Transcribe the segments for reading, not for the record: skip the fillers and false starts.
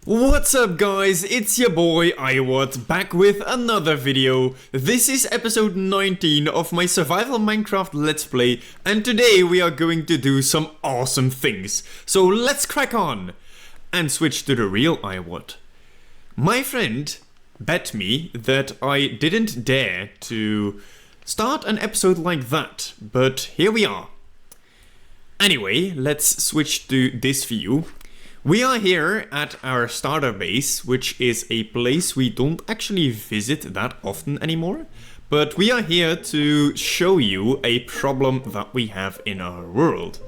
What's up guys, it's your boy iWat back with another video. This is episode 19 of my survival Minecraft let's play, and today we are going to do some awesome things. So let's crack on and switch to the real iWat. My friend bet me that I didn't dare to start an episode like that, but here we are. Anyway, let's switch to this view. We are here at our starter base, which is a place we don't actually visit that often anymore. But we are here to show you a problem that we have in our world.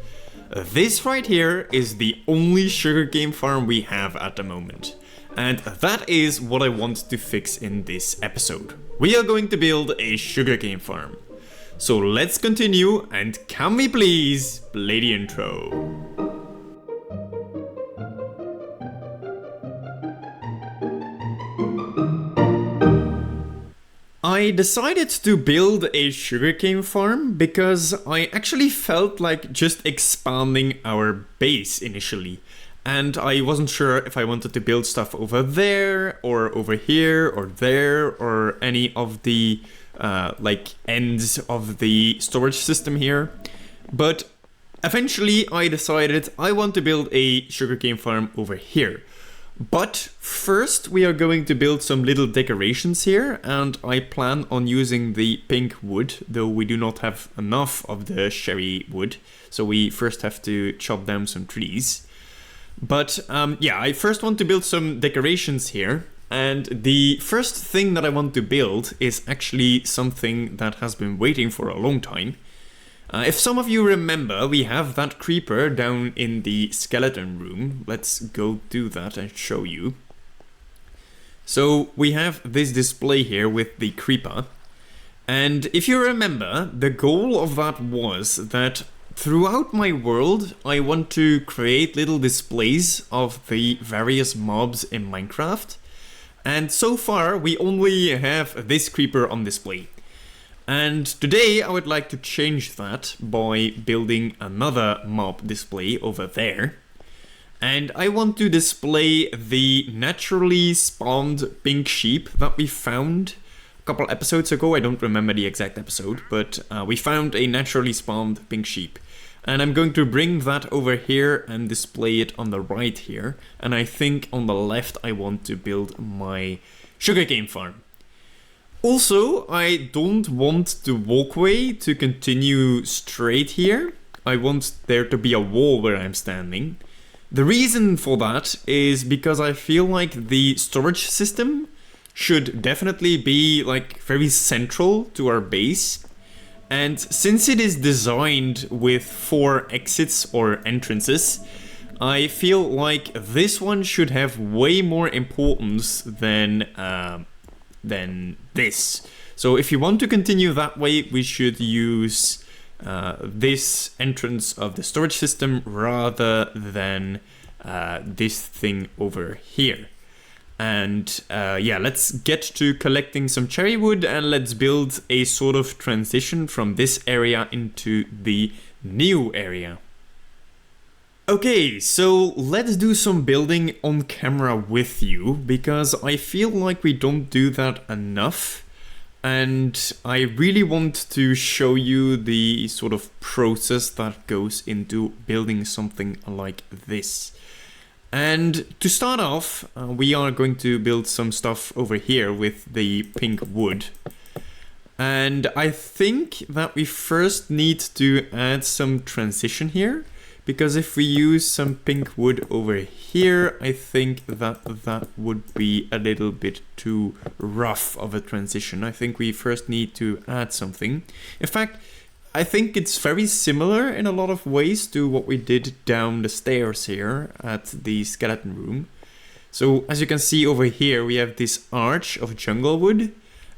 This right here is the only sugarcane farm we have at the moment. And that is what I want to fix in this episode. We are going to build a sugarcane farm. So let's continue, and can we please play the intro? I decided to build a sugarcane farm because I actually felt like just expanding our base initially. And I wasn't sure if I wanted to build stuff over there, or over here, or there, or any of the ends of the storage system here. But eventually I decided I want to build a sugarcane farm over here. But first we are going to build some little decorations here, and I plan on using the pink wood, though we do not have enough of the cherry wood, so we first have to chop down some trees. But yeah, I first want to build some decorations here, and the first thing that I want to build is actually something that has been waiting for a long time. If some of you remember, we have that creeper down in the skeleton room. Let's go do that and show you. So we have this display here with the creeper. And if you remember, the goal of that was that throughout my world, I want to create little displays of the various mobs in Minecraft. And so far, we only have this creeper on display. And today I would like to change that by building another mob display over there. And I want to display the naturally spawned pink sheep that we found a couple episodes ago. I don't remember the exact episode, but we found a naturally spawned pink sheep. And I'm going to bring that over here and display it on the right here. And I think on the left I want to build my sugarcane farm. Also, I don't want the walkway to continue straight here. I want there to be a wall where I'm standing. The reason for that is because I feel like the storage system should definitely be like very central to our base. And since it is designed with 4 exits or entrances, I feel like this one should have way more importance than this. So if you want to continue that way, we should use this entrance of the storage system rather than this thing over here. And yeah, let's get to collecting some cherry wood, and let's build a sort of transition from this area into the new area. Okay, so let's do some building on camera with you, because I feel like we don't do that enough. And I really want to show you the sort of process that goes into building something like this. And to start off, we are going to build some stuff over here with the pink wood. And I think that we first need to add some transition here. Because if we use some pink wood over here, I think that would be a little bit too rough of a transition. I think we first need to add something. In fact, I think it's very similar in a lot of ways to what we did down the stairs here at the skeleton room. So as you can see over here, we have this arch of jungle wood,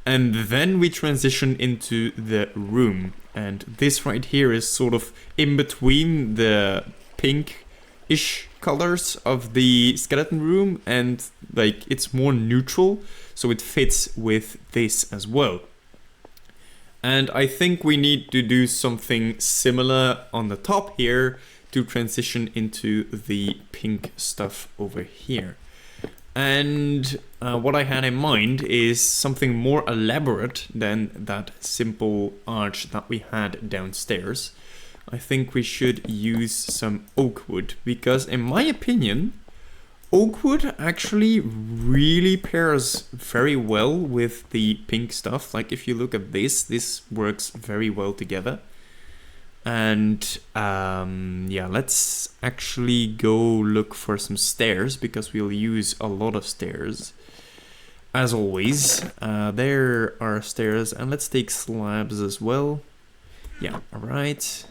and then we transition into the room. And this right here is sort of in between the pink-ish colors of the skeleton room, and like it's more neutral, so it fits with this as well. And I think we need to do something similar on the top here to transition into the pink stuff over here. And what I had in mind is something more elaborate than that simple arch that we had downstairs. I think we should use some oak wood, because in my opinion, oak wood actually really pairs very well with the pink stuff. Like if you look at this works very well together. And yeah, let's actually go look for some stairs, because we'll use a lot of stairs. As always, there are stairs, and let's take slabs as well. Yeah, alright.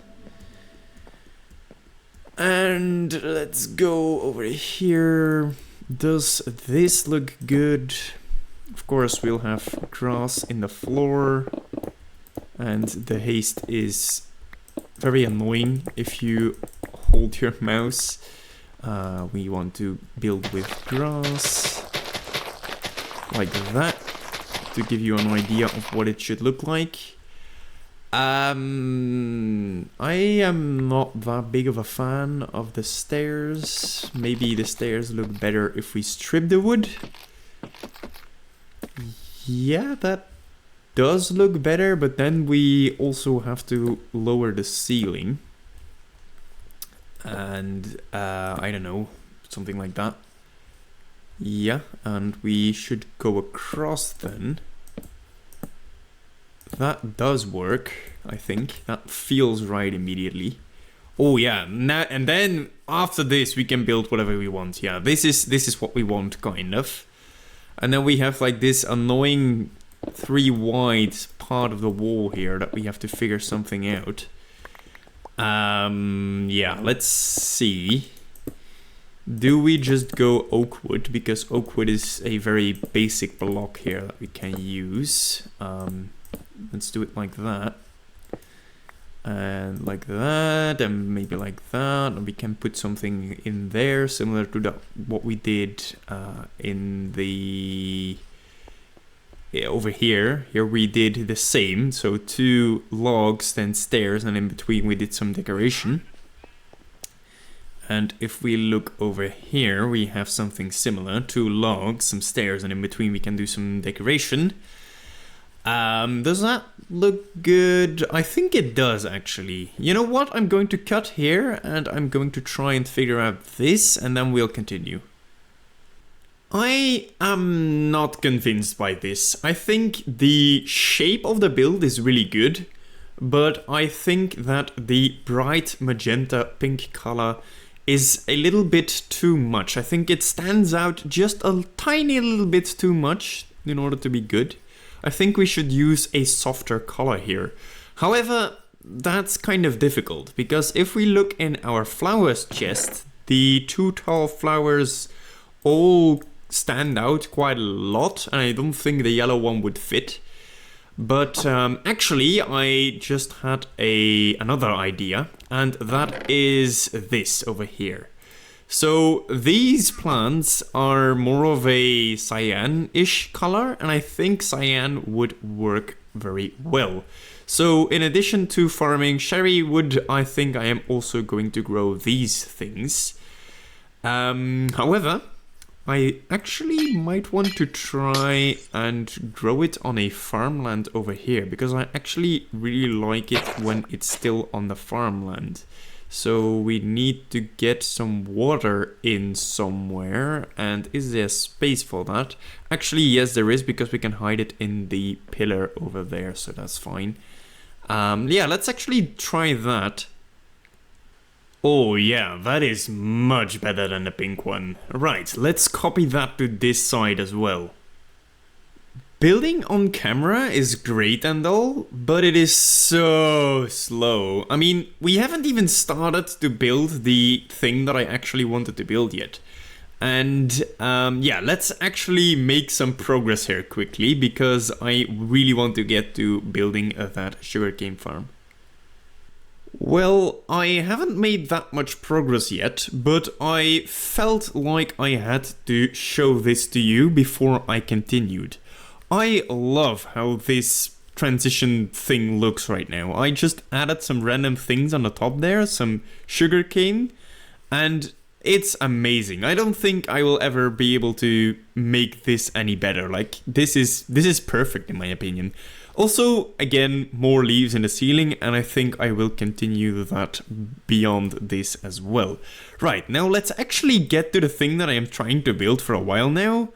And let's go over here. Does this look good? Of course, we'll have grass in the floor, and the haste is very annoying if you hold your mouse. We want to build with grass, like that, to give you an idea of what it should look like. I am not that big of a fan of the stairs. Maybe the stairs look better if we strip the wood. Yeah, that does look better, but then we also have to lower the ceiling. And I don't know, something like that. Yeah, and we should go across then. That does work, I think. That feels right immediately. Oh yeah, now and then after this we can build whatever we want. Yeah, this is what we want, kind of. And then we have like this annoying 3 wide part of the wall here that we have to figure something out. Yeah, let's see. Do we just go oak wood? Because oak wood is a very basic block here that we can use. Let's do it like that. And like that, and maybe like that. And we can put something in there similar to what we did in the... Yeah, over here we did the same. So 2 logs, then stairs, and in between we did some decoration. And if we look over here, we have something similar. 2 logs, some stairs, and in between we can do some decoration. Does that look good? I think it does, actually. You know what? I'm going to cut here, and I'm going to try and figure out this, and then we'll continue. I am not convinced by this. I think the shape of the build is really good, but I think that the bright magenta pink color is a little bit too much. I think it stands out just a tiny little bit too much in order to be good. I think we should use a softer color here. However, that's kind of difficult, because if we look in our flowers chest, the 2 tall flowers all stand out quite a lot, and I don't think the yellow one would fit. But actually, I just had another idea, and that is this over here. So these plants are more of a cyan-ish color, and I think cyan would work very well. So in addition to farming cherry wood, I think I am also going to grow these things. However, I actually might want to try and grow it on a farmland over here, because I actually really like it when it's still on the farmland. So we need to get some water in somewhere, and is there space for that? Actually, yes, there is, because we can hide it in the pillar over there, so that's fine. Yeah, let's actually try that. Oh yeah, that is much better than the pink one. Right, let's copy that to this side as well. Building on camera is great and all, but it is so slow. I mean, we haven't even started to build the thing that I actually wanted to build yet. And yeah, let's actually make some progress here quickly, because I really want to get to building that sugarcane farm. Well, I haven't made that much progress yet, but I felt like I had to show this to you before I continued. I love how this transition thing looks right now. I just added some random things on the top there, some sugarcane, and It's amazing. I don't think I will ever be able to make this any better. Like, this is perfect in my opinion. Also, again, more leaves in the ceiling, and I think I will continue that beyond this as well. Right, now let's actually get to the thing that I am trying to build for a while now.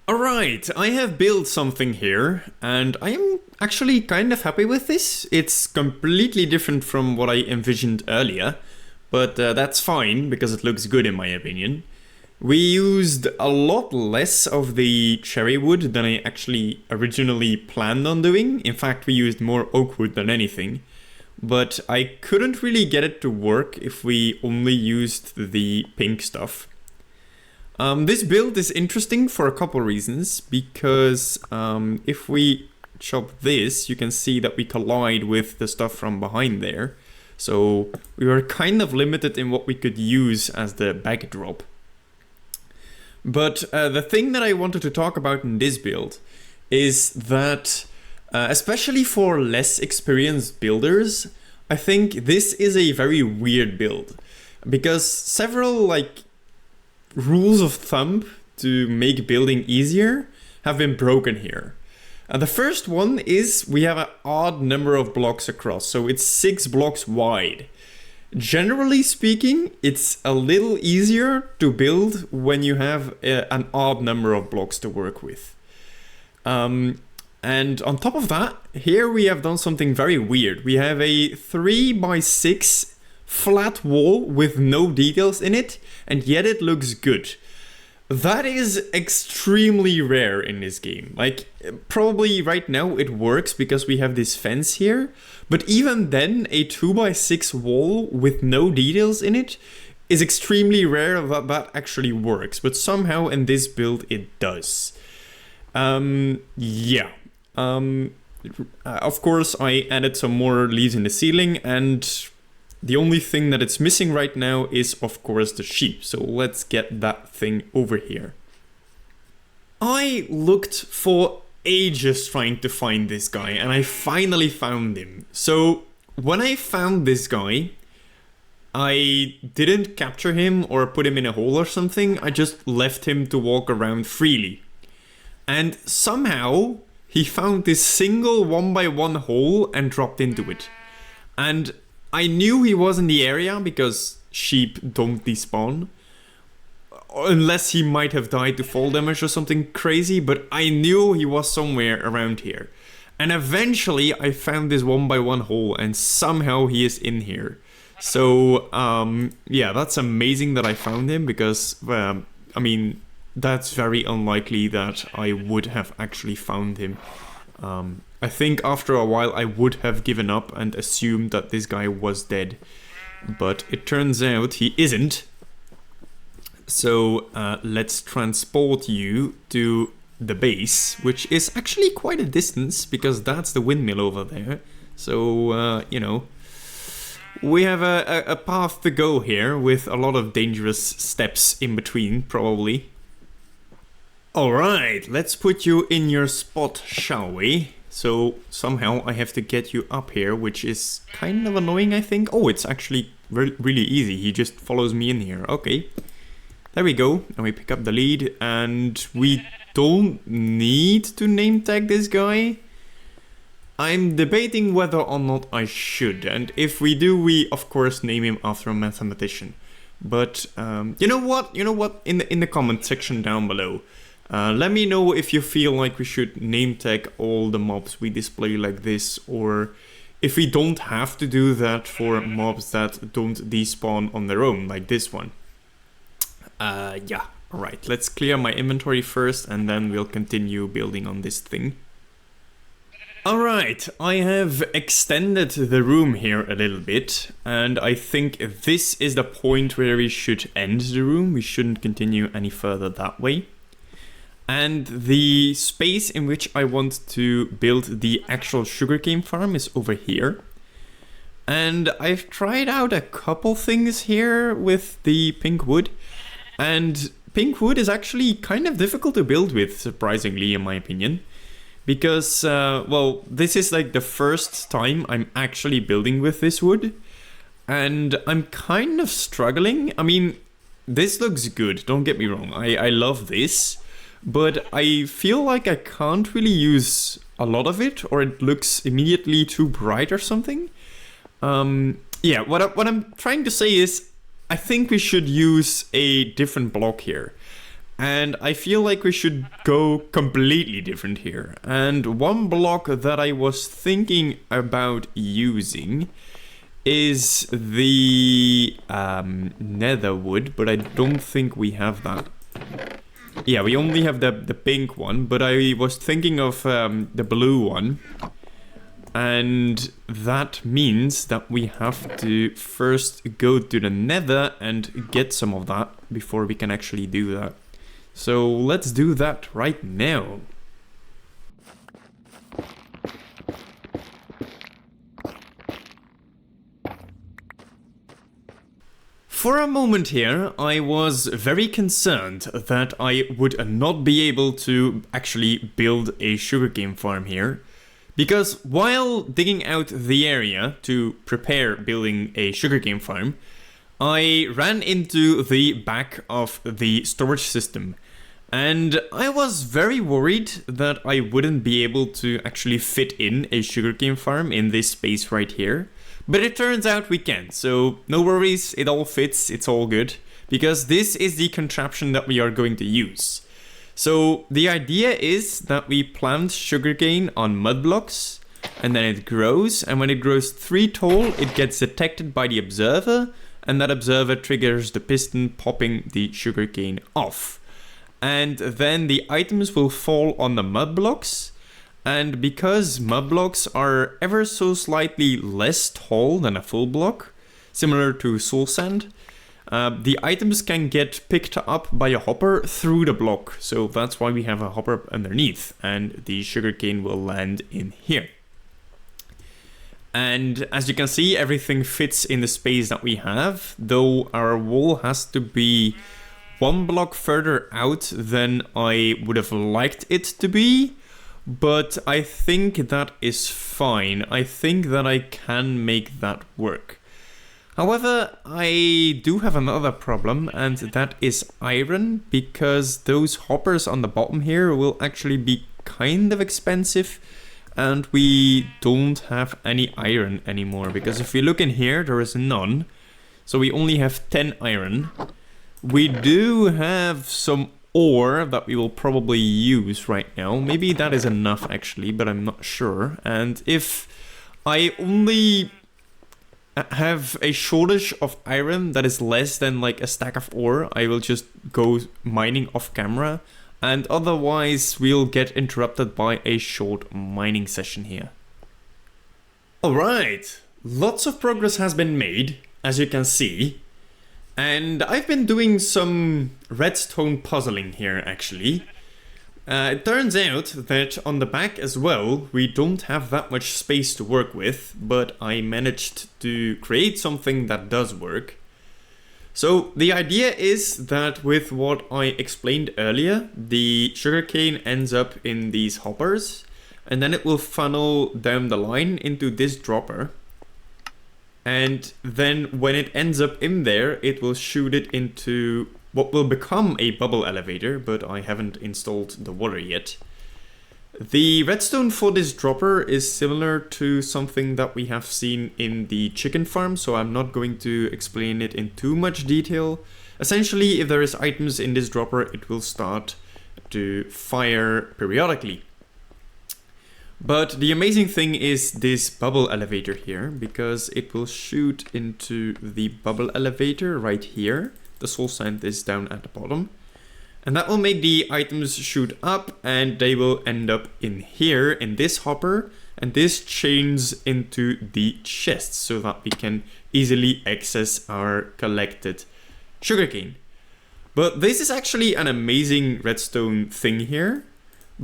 Alright, I have built something here, and I am actually kind of happy with this. It's completely different from what I envisioned earlier, but that's fine, because it looks good in my opinion. We used a lot less of the cherry wood than I actually originally planned on doing. In fact, we used more oak wood than anything. But I couldn't really get it to work if we only used the pink stuff. This build is interesting for a couple reasons, because if we chop this, you can see that we collide with the stuff from behind there. So we were kind of limited in what we could use as the backdrop. But the thing that I wanted to talk about in this build is that, especially for less experienced builders, I think this is a very weird build. Because several, like, rules of thumb to make building easier have been broken here. The first one is we have an odd number of blocks across, so it's 6 blocks wide. Generally speaking, it's a little easier to build when you have an odd number of blocks to work with. And on top of that, here we have done something very weird. We have a 3x6 flat wall with no details in it, and yet it looks good. That is extremely rare in this game. Like, probably right now it works because we have this fence here, but even then, a 2x6 wall with no details in it is extremely rare that that actually works, but somehow in this build it does. Yeah. Of course, I added some more leaves in the ceiling, and the only thing that it's missing right now is, of course, the sheep. So let's get that thing over here. I looked for ages trying to find this guy, and I finally found him. So when I found this guy, I didn't capture him or put him in a hole or something. I just left him to walk around freely. And somehow he found this single 1x1 hole and dropped into it. And I knew he was in the area because sheep don't despawn. Unless he might have died to fall damage or something crazy, but I knew he was somewhere around here. And eventually I found this 1x1 hole, and somehow he is in here. So, yeah, that's amazing that I found him, because, I mean, that's very unlikely that I would have actually found him. I think after a while I would have given up and assumed that this guy was dead. But it turns out he isn't. So let's transport you to the base, which is actually quite a distance, because that's the windmill over there. So, you know, we have a path to go here with a lot of dangerous steps in between, probably. Alright, let's put you in your spot, shall we? So somehow I have to get you up here, which is kind of annoying, I think. Oh, it's actually really easy. He just follows me in here. Okay. There we go, and we pick up the lead, and we don't need to name tag this guy. I'm debating whether or not I should, and if we do, we of course name him after a mathematician. But you know what? In the comment section down below, let me know if you feel like we should name tag all the mobs we display like this, or if we don't have to do that for mobs that don't despawn on their own, like this one. Yeah, alright, let's clear my inventory first, and then we'll continue building on this thing. Alright, I have extended the room here a little bit, and I think this is the point where we should end the room. We shouldn't continue any further that way. And the space in which I want to build the actual sugarcane farm is over here. And I've tried out a couple things here with the pink wood. And pink wood is actually kind of difficult to build with, surprisingly, in my opinion. Because, well, this is like the first time I'm actually building with this wood. and I'm kind of struggling. I mean, this looks good, don't get me wrong, I love this, but I feel like I can't really use a lot of it, or it looks immediately too bright or something. Yeah, what I'm trying to say is, I think we should use a different block here. And I feel like we should go completely different here. And one block that I was thinking about using is the nether wood, but I don't think we have that. Yeah, we only have the pink one, but I was thinking of the blue one. And that means that we have to first go to the nether and get some of that before we can actually do that. So let's do that right now. For a moment here, I was very concerned that I would not be able to actually build a sugarcane farm here. Because while digging out the area to prepare building a sugarcane farm, I ran into the back of the storage system. And I was very worried that I wouldn't be able to actually fit in a sugarcane farm in this space right here. But it turns out we can, so no worries, it all fits, it's all good. Because this is the contraption that we are going to use. So the idea is that we plant sugarcane on mud blocks, and then it grows, and when it grows 3 tall, it gets detected by the observer, and that observer triggers the piston popping the sugarcane off. And then the items will fall on the mud blocks, and because mud blocks are ever so slightly less tall than a full block, similar to soul sand, the items can get picked up by a hopper through the block. So that's why we have a hopper underneath, and the sugarcane will land in here. And as you can see, everything fits in the space that we have, though our wall has to be 1 block further out than I would have liked it to be. But I think that is fine. I think that I can make that work. However, I do have another problem, and that is iron, because those hoppers on the bottom here will actually be kind of expensive, and we don't have any iron anymore, because if we look in here, there is none. So we only have 10 iron. We do have some ore that we will probably use right now. Maybe that is enough actually, but I'm not sure. And if I only have a shortage of iron that is less than like a stack of ore, I will just go mining off camera, and otherwise we'll get interrupted by a short mining session here. Alright, lots of progress has been made, as you can see. And I've been doing some redstone puzzling here actually. It turns out that on the back as well, we don't have that much space to work with, but I managed to create something that does work. So the idea is that with what I explained earlier, the sugarcane ends up in these hoppers, and then it will funnel down the line into this dropper. And then when it ends up in there, it will shoot it into what will become a bubble elevator, but I haven't installed the water yet. The redstone for this dropper is similar to something that we have seen in the chicken farm, so I'm not going to explain it in too much detail. Essentially, if there is items in this dropper, it will start to fire periodically. But the amazing thing is this bubble elevator here, because it will shoot into the bubble elevator right here. The soul sand is down at the bottom. And that will make the items shoot up, and they will end up in here, in this hopper. And this chains into the chests so that we can easily access our collected sugarcane. But this is actually an amazing redstone thing here,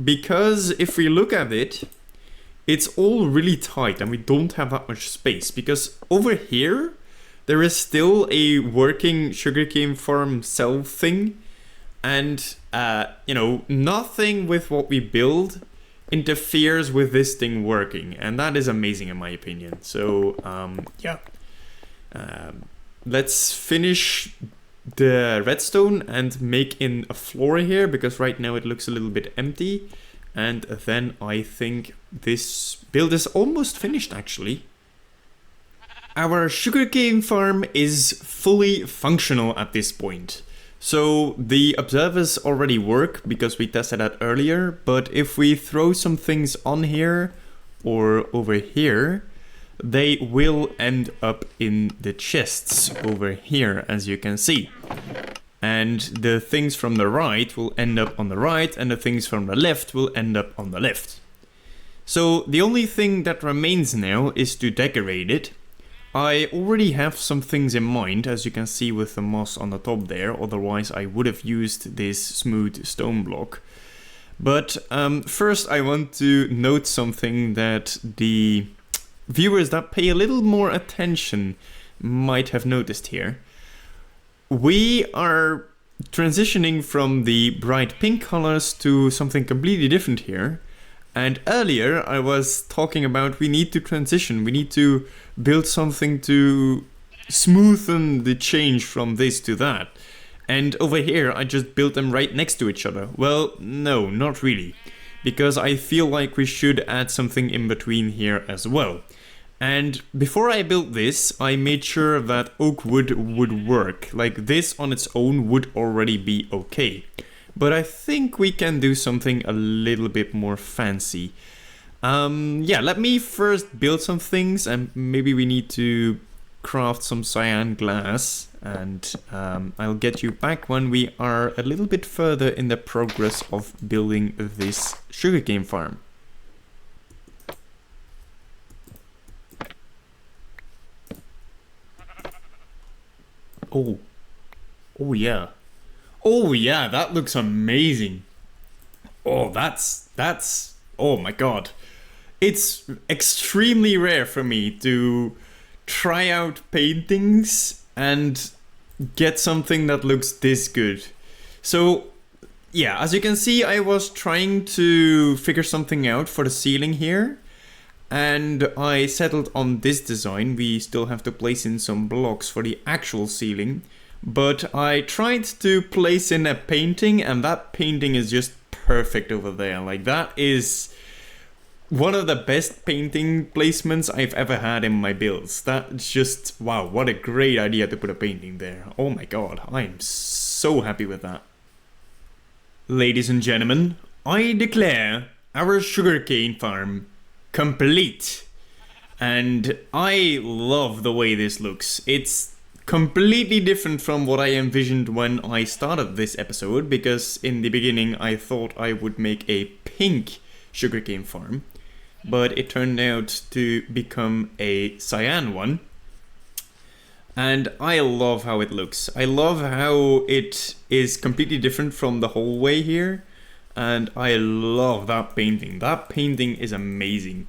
because if we look at it, it's all really tight and we don't have that much space, because over here there is still a working sugarcane farm cell thing, and you know, nothing with what we build interferes with this thing working, and that is amazing in my opinion. So yeah, Let's finish the redstone and make in a floor here, because right now it looks a little bit empty. And then I think this build is almost finished actually. Our sugarcane farm is fully functional at this point. So the observers already work because we tested that earlier, but if we throw some things on here or over here, they will end up in the chests over here, as you can see. And the things from the right will end up on the right, and the things from the left will end up on the left. So the only thing that remains now is to decorate it. I already have some things in mind, as you can see with the moss on the top there, otherwise I would have used this smooth stone block. But first I want to note something that the viewers that pay a little more attention might have noticed here. We are transitioning from the bright pink colors to something completely different here. And earlier I was talking about we need to transition, we need to build something to smoothen the change from this to that. And over here I just built them right next to each other. Well, no, not really. Because I feel like we should add something in between here as well. And before I built this, I made sure that oak wood would work. Like this on its own would already be okay. But I think we can do something a little bit more fancy. Yeah, let me first build some things, and maybe we need to craft some cyan glass. And I'll get you back when we are a little bit further in the progress of building this sugarcane farm. Oh yeah. Oh yeah, that looks amazing. Oh, that's, oh my god. It's extremely rare for me to try out paintings and get something that looks this good. So yeah, as you can see, I was trying to figure something out for the ceiling here. And I settled on this design. We still have to place in some blocks for the actual ceiling. But I tried to place in a painting, and that painting is just perfect over there. Like, that is one of the best painting placements I've ever had in my builds. That's just, wow, what a great idea to put a painting there. Oh my god, I am so happy with that. Ladies and gentlemen, I declare our sugarcane farm complete. And I love the way this looks. It's completely different from what I envisioned when I started this episode, because in the beginning I thought I would make a pink sugarcane farm, but it turned out to become a cyan one. And I love how it looks. I love how it is completely different from the hallway here. And I love that painting. That painting is amazing.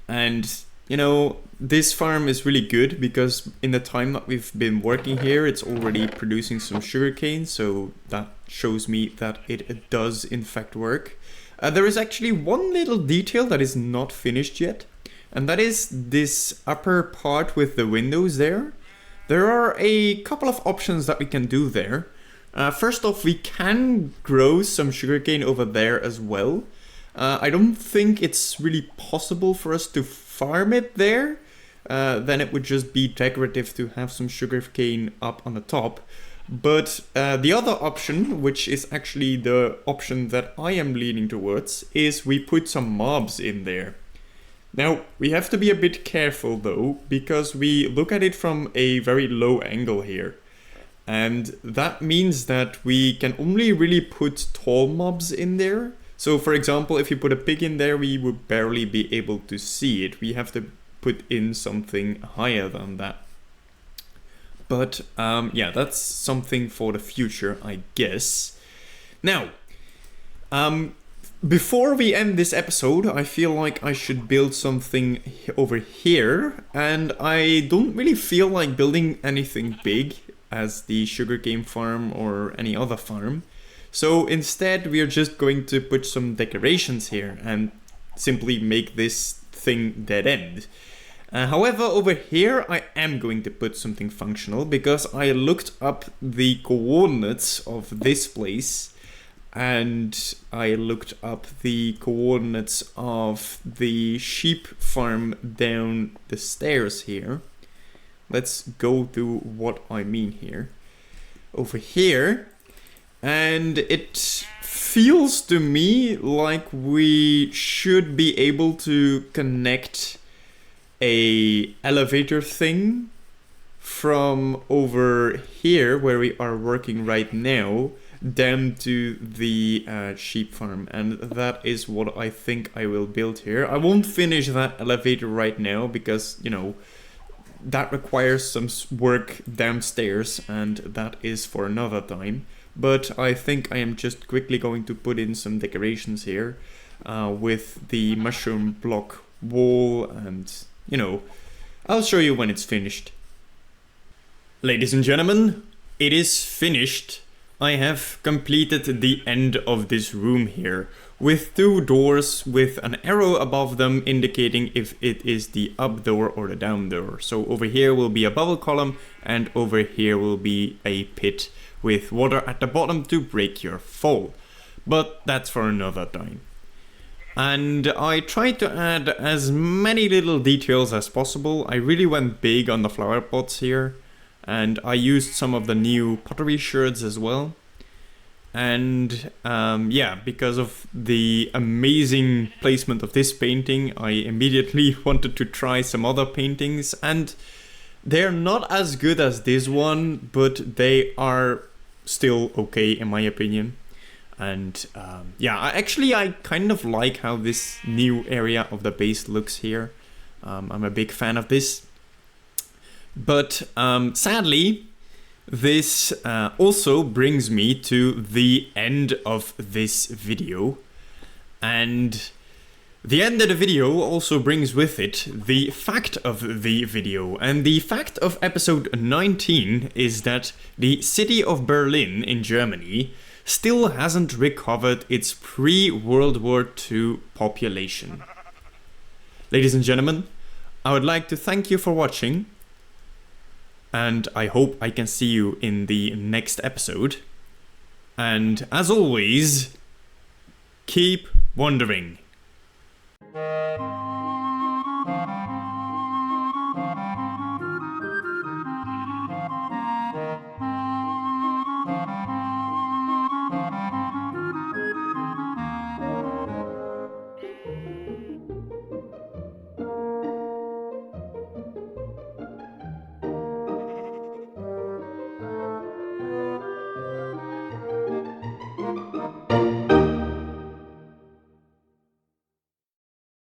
And, you know, this farm is really good because in the time that we've been working here, it's already producing some sugarcane. So that shows me that it does in fact work. There is actually one little detail that is not finished yet. And that is this upper part with the windows there. There are a couple of options that we can do there. First off, we can grow some sugarcane over there as well. I don't think it's really possible for us to farm it there. Then it would just be decorative to have some sugarcane up on the top. But the other option, which is actually the option that I am leaning towards, is we put some mobs in there. Now, we have to be a bit careful though, because we look at it from a very low angle here. And that means that we can only really put tall mobs in there. So for example, if you put a pig in there, we would barely be able to see it. We have to put in something higher than that. But yeah, that's something for the future, I guess. Now, before we end this episode, I feel like I should build something over here. And I don't really feel like building anything big as the sugarcane farm or any other farm. So instead we are just going to put some decorations here and simply make this thing dead end. However, over here I am going to put something functional because I looked up the coordinates of this place and I looked up the coordinates of the sheep farm down the stairs here. Let's go to what I mean here. Over here, and it feels to me like we should be able to connect a elevator thing from over here where we are working right now down to the sheep farm, and that is what I think I will build here. I won't finish that elevator right now because, you know, that requires some work downstairs and that is for another time. But I think I am just quickly going to put in some decorations here with the mushroom block wall, and you know, I'll show you when it's finished. Ladies and gentlemen, it is finished. I have completed the end of this room here with two doors with an arrow above them indicating if it is the up door or the down door. So over here will be a bubble column and over here will be a pit with water at the bottom to break your fall. But that's for another time. And I tried to add as many little details as possible. I really went big on the flower pots here. And I used some of the new pottery sherds as well. And yeah, because of the amazing placement of this painting, I immediately wanted to try some other paintings. And they're not as good as this one, but they are still okay in my opinion. And yeah, I kind of like how this new area of the base looks here. I'm a big fan of this. But sadly, this also brings me to the end of this video. And the end of the video also brings with it the fact of the video. And the fact of episode 19 is that the city of Berlin in Germany still hasn't recovered its pre-World War II population. Ladies and gentlemen, I would like to thank you for watching. And I hope I can see you in the next episode. And as always, keep wondering.